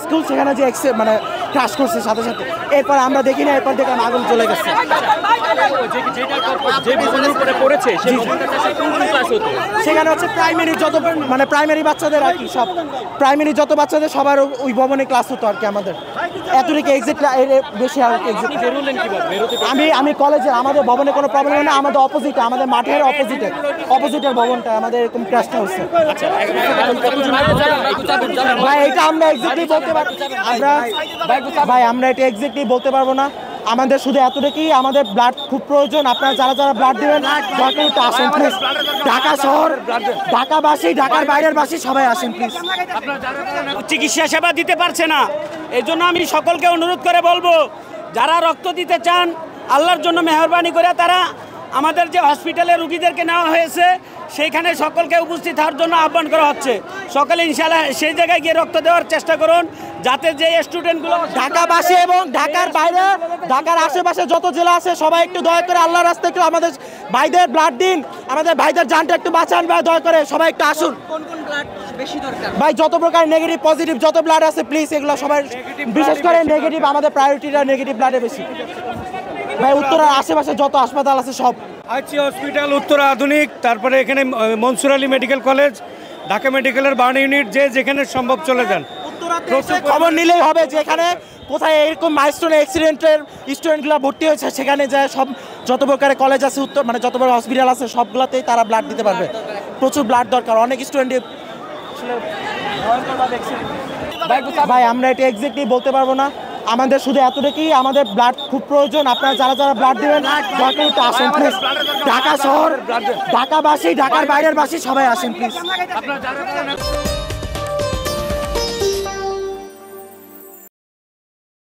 School সেখানে যে মানে ক্রাশ করছে সাথে সাথে, এরপর আমরা দেখি না, এরপর দেখলাম আগুন চলে গেছে। সেখানে হচ্ছে প্রাইমারি যত মানে প্রাইমারি বাচ্চাদের আর কি, সব প্রাইমারি যত বাচ্চাদের সবার ওই ভবনে ক্লাস হতো আর কি আমাদের। এতটুকু এক্সিট বেশি আর এক্সিট। আমি কলেজে, আমাদের ভবনে কোনো প্রবলেম না, আমাদের অপোজিটে, আমাদের মাঠের অপোজিটের ভবনটা আমাদের এরকম ক্রাশটা হচ্ছে। ভাই এটা আমরা এক্স্যাক্টলি বলতে পারবো, আমরা এটা এক্স্যাক্টলি বলতে পারবো না। আমাদের শুধু এতটুকুই, আমাদের ব্লাড খুব প্রয়োজন। আপনারা যারা যারা ব্লাড দেবেন দরকার একটু আসেন প্লিজ। ঢাকা শহর, ঢাকাবাসী, ঢাকার বাইরের বাসী সবাই আসেন প্লিজ। চিকিৎসা সেবা দিতে পারছে না, এই জন্য আমি সকলকে অনুরোধ করে বলবো, যারা রক্ত দিতে চান আল্লাহর জন্য মেহরবানি করে তারা আমাদের যে হসপিটালে রুগীদেরকে নেওয়া হয়েছে সেইখানে সকলকে উপস্থিত হওয়ার জন্য আহ্বান করা হচ্ছে। সকলে ইনশাআল্লাহ সেই জায়গায় গিয়ে রক্ত দেওয়ার চেষ্টা করুন, যাতে যে স্টুডেন্টগুলো ঢাকাবাসী এবং ঢাকার বাইরে, ঢাকার আশেপাশে যত জেলা আছে সবাই একটু দয়া করে আল্লাহর রাস্তায় একটু আমাদের ভাইদের ব্লাড দিন, আমাদের ভাইদের জানটা একটু বাঁচান ভাই, দয়া করে সবাই একটু আসুন। ভাই যত প্রকার নেগেটিভ পজিটিভ যত ব্লাড আছে প্লিজ এগুলো সবাই, বিশেষ করে নেগেটিভ, আমাদের প্রায়োরিটিটা নেগেটিভ ব্লাডে বেশি। ভাই উত্তরার আশেপাশে যত হাসপাতাল আছে সব, আইসি হসপিটাল, উত্তরা আধুনিক, তারপরে এখানে মনসুর আলী মেডিকেল কলেজ, ঢাকা মেডিকেলের বার্ন ইউনিট, যে যেখানে সম্ভব চলে যান। খবর নিলেই হবে যে এখানে কোথায় এরকম মাইলস্টোন অ্যাক্সিডেন্টের স্টুডেন্টগুলো ভর্তি হয়েছে, সেখানে যায় সব যত প্রকারের কলেজ আছে উত্তর মানে যত বড় হসপিটাল আছে সবগুলোতেই তারা ব্লাড দিতে পারবে। প্রচুর ব্লাড দরকার, অনেক স্টুডেন্ট। ভাই আমরা এটা এক্স্যাক্টলি বলতে পারবো না, আমাদের শুধু এতটুকুই, আমাদের ব্লাড খুব প্রয়োজন। আপনারা যারা যারা ব্লাড দেবেন দরকার একটু আসেন প্লিজ। ঢাকা শহর, ঢাকাবাসী, ঢাকার বাইরের বাসী সবাই আসেন প্লিজ।